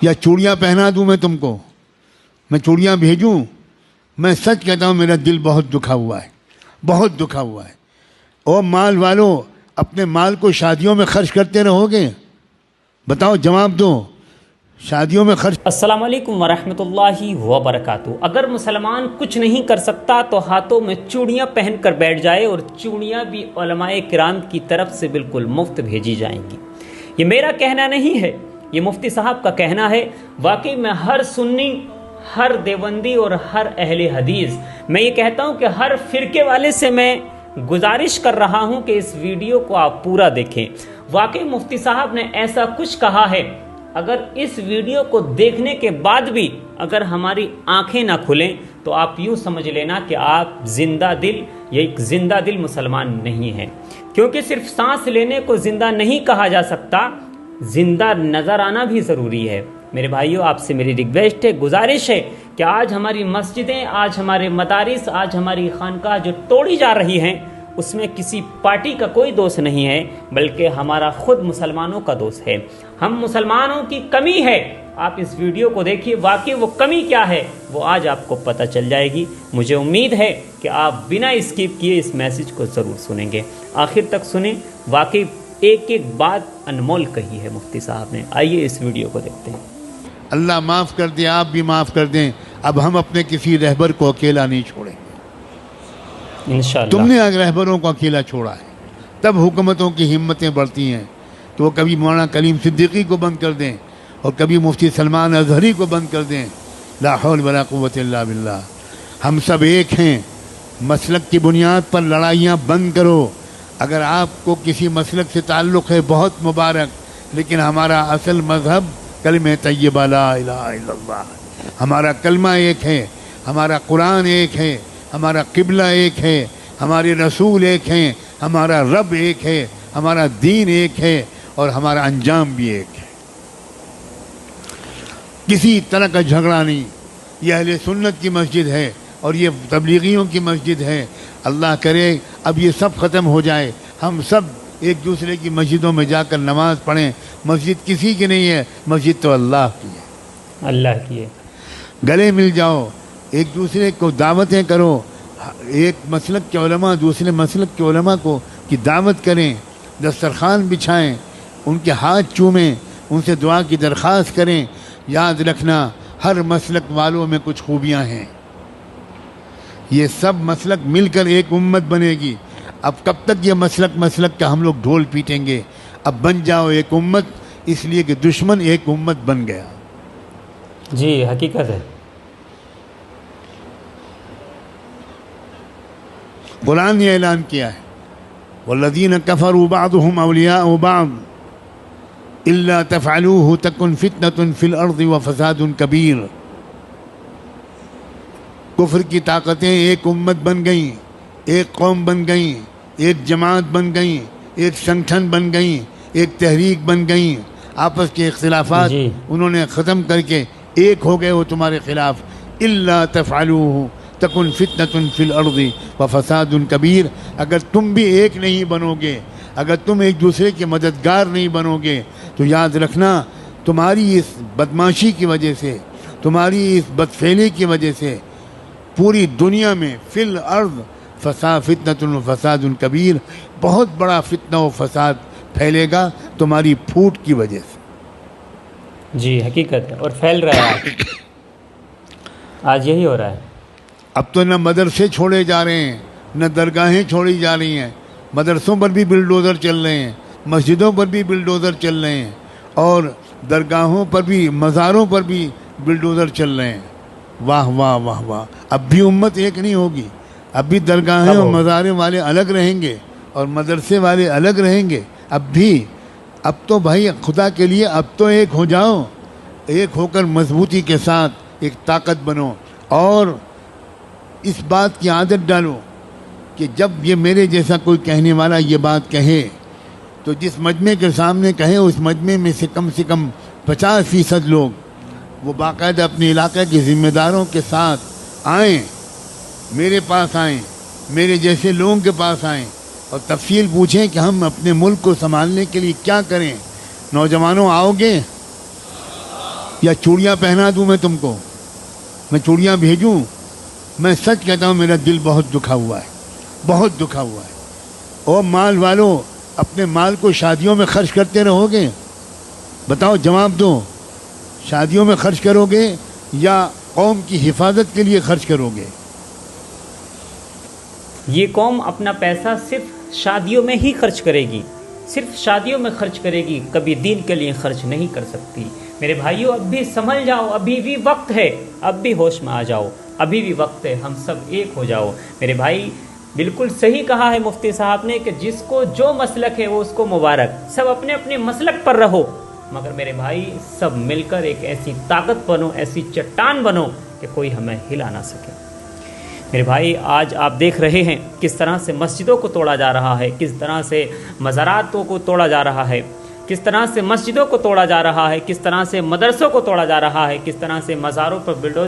یا چوڑیاں پہنا دوں میں تم کو، میں چوڑیاں بھیجوں؟ میں سچ کہتا ہوں میرا دل بہت دکھا ہوا ہے، بہت دکھا ہوا ہے۔ او مال والو، اپنے مال کو شادیوں میں خرچ کرتے رہو گے؟ بتاؤ، جواب دو، شادیوں میں خرچ۔ السلام علیکم ورحمۃ اللہ وبرکاتہ۔ اگر مسلمان کچھ نہیں کر سکتا تو ہاتھوں میں چوڑیاں پہن کر بیٹھ جائے، اور چوڑیاں بھی علماء کرام کی طرف سے بالکل مفت بھیجی جائیں گی۔ یہ میرا کہنا نہیں ہے، یہ مفتی صاحب کا کہنا ہے۔ واقعی میں ہر سنی، ہر دیوبندی اور ہر اہل حدیث، میں یہ کہتا ہوں کہ ہر فرقے والے سے میں گزارش کر رہا ہوں کہ اس ویڈیو کو آپ پورا دیکھیں۔ واقعی مفتی صاحب نے ایسا کچھ کہا ہے، اگر اس ویڈیو کو دیکھنے کے بعد بھی اگر ہماری آنکھیں نہ کھلیں تو آپ یوں سمجھ لینا کہ آپ زندہ دل یا ایک زندہ دل مسلمان نہیں ہیں، کیونکہ صرف سانس لینے کو زندہ نہیں کہا جا سکتا، زندہ نظر آنا بھی ضروری ہے۔ میرے بھائیوں، آپ سے میری ریکویسٹ ہے، گزارش ہے کہ آج ہماری مسجدیں، آج ہمارے مدارس، آج ہماری خانقاہ جو توڑی جا رہی ہیں، اس میں کسی پارٹی کا کوئی دوست نہیں ہے، بلکہ ہمارا خود مسلمانوں کا دوست ہے۔ ہم مسلمانوں کی کمی ہے۔ آپ اس ویڈیو کو دیکھیے، واقعی وہ کمی کیا ہے وہ آج آپ کو پتہ چل جائے گی۔ مجھے امید ہے کہ آپ بنا اسکپ کیے اس میسج کو ضرور سنیں گے، آخر تک سنیں۔ واقعی ایک ایک بات انمول کہی ہے مفتی صاحب نے۔ آئیے اس ویڈیو کو دیکھتے ہیں۔ اللہ معاف کر دے، آپ بھی معاف کر دیں۔ اب ہم اپنے کسی رہبر کو اکیلا نہیں چھوڑیں گے۔ انشاءاللہ تم نے اگر رہبروں کو اکیلا چھوڑا ہے، تب حکومتوں کی ہمتیں بڑھتی ہیں تو وہ کبھی مولانا کلیم صدیقی کو بند کر دیں اور کبھی مفتی سلمان اظہری کو بند کر دیں۔ لا حول ولا قوت الا باللہ۔ ہم سب ایک ہیں، مسلک کی بنیاد پر لڑائیاں بند کرو۔ اگر آپ کو کسی مسلک سے تعلق ہے بہت مبارک، لیکن ہمارا اصل مذہب کلمہ طیبہ لا الہ الا اللہ، ہمارا کلمہ ایک ہے، ہمارا قرآن ایک ہے، ہمارا قبلہ ایک ہے، ہمارے رسول ایک ہیں، ہمارا رب ایک ہے، ہمارا دین ایک ہے، اور ہمارا انجام بھی ایک ہے۔ کسی طرح کا جھگڑا نہیں۔ یہ اہل سنت کی مسجد ہے اور یہ تبلیغیوں کی مسجد ہے۔ اللہ کرے اب یہ سب ختم ہو جائے، ہم سب ایک دوسرے کی مسجدوں میں جا کر نماز پڑھیں۔ مسجد کسی کی نہیں ہے، مسجد تو اللہ کی ہے، اللہ کی ہے۔ گلے مل جاؤ، ایک دوسرے کو دعوتیں کرو، ایک مسلک کے علماء دوسرے مسلک کے علماء کو کی دعوت کریں، دسترخوان بچھائیں، ان کے ہاتھ چومیں، ان سے دعا کی درخواست کریں۔ یاد رکھنا، ہر مسلک والوں میں کچھ خوبیاں ہیں، یہ سب مسلک مل کر ایک امت بنے گی۔ اب کب تک یہ مسلک کا ہم لوگ ڈھول پیٹیں گے؟ اب بن جاؤ ایک امت، اس لیے کہ دشمن ایک امت بن گیا۔ جی حقیقت ہے۔ قرآن نے اعلان کیا ہے، والذین کفروا بعضهم اولیاء بعض الا تفعلوه تکن فتنة فی الارض وفساد کبیر۔ کفر کی طاقتیں ایک امت بن گئیں، ایک قوم بن گئیں، ایک جماعت بن گئیں، ایک سنگٹھن بن گئیں، ایک تحریک بن گئیں۔ آپس کے اختلافات انہوں نے ختم کر کے ایک ہو گئے وہ تمہارے خلاف۔ الا تفعلوه تکن فتنة فی الارض وفساد کبیر۔ اگر تم بھی ایک نہیں بنو گے، اگر تم ایک دوسرے کے مددگار نہیں بنو گے، تو یاد رکھنا تمہاری اس بدماشی کی وجہ سے، تمہاری اس بدفعلی کی وجہ سے پوری دنیا میں فی الارض فتنة و فساد کبیر، بہت بڑا فتنہ و فساد پھیلے گا تمہاری پھوٹ کی وجہ سے۔ جی حقیقت ہے، اور پھیل رہا ہے، آج یہی ہو رہا ہے۔ اب تو نہ مدرسے چھوڑے جا رہے ہیں، نہ درگاہیں چھوڑی جا رہی ہیں، مدرسوں پر بھی بلڈوزر چل رہے ہیں، مسجدوں پر بھی بلڈوزر چل رہے ہیں، اور درگاہوں پر بھی، مزاروں پر بھی بلڈوزر چل رہے ہیں۔ واہ واہ واہ واہ۔ اب بھی امت ایک نہیں ہوگی، اب بھی درگاہیں اور مزاریں والے الگ رہیں گے اور مدرسے والے الگ رہیں گے۔ اب تو بھائی خدا کے لیے اب تو ایک ہو جاؤ، ایک ہو کر مضبوطی کے ساتھ ایک طاقت بنو، اور اس بات کی عادت ڈالو کہ جب یہ میرے جیسا کوئی کہنے والا یہ بات کہے تو جس مجمع کے سامنے کہے، اس مجمع میں سے کم 50% لوگ وہ باقاعدہ اپنے علاقے کے ذمہ داروں کے ساتھ آئیں، میرے پاس آئیں، میرے جیسے لوگوں کے پاس آئیں اور تفصیل پوچھیں کہ ہم اپنے ملک کو سنبھالنے کے لیے کیا کریں۔ نوجوانوں آؤ گے؟ یا چوڑیاں پہنا دوں میں تم کو, میں چوڑیاں بھیجوں؟ میں سچ کہتا ہوں میرا دل بہت دکھا ہوا ہے, بہت دکھا ہوا ہے. او مال والوں, اپنے مال کو شادیوں میں خرچ کرتے رہو گے؟ بتاؤ, جواب دو. شادیوں میں خرچ کرو گے یا قوم کی حفاظت کے لیے خرچ کرو گے؟ یہ قوم اپنا پیسہ صرف شادیوں میں ہی خرچ کرے گی, صرف شادیوں میں خرچ کرے گی, کبھی دین کے لیے خرچ نہیں کر سکتی. میرے بھائیوں, اب بھی سنبھل جاؤ, ابھی بھی وقت ہے, اب بھی ہوش میں آ جاؤ, ابھی بھی وقت ہے, ہم سب ایک ہو جاؤ. میرے بھائی, بالکل صحیح کہا ہے مفتی صاحب نے کہ جس کو جو مسلک ہے وہ اس کو مبارک, سب اپنے اپنے مسلک پر رہو, مگر میرے بھائی سب مل کر ایک ایسی طاقت بنو, ایسی چٹان بنو کہ کوئی ہمیں ہلا نہ سکے. میرے بھائی, آج آپ دیکھ رہے ہیں کس طرح سے مسجدوں کو توڑا جا رہا ہے, کس طرح سے مزاراتوں کو توڑا جا رہا ہے, کس طرح سے مسجدوں کو توڑا جا رہا ہے, کس طرح سے مدرسوں کو توڑا جا رہا ہے, کس طرح سے مزاروں پر بلڈوزر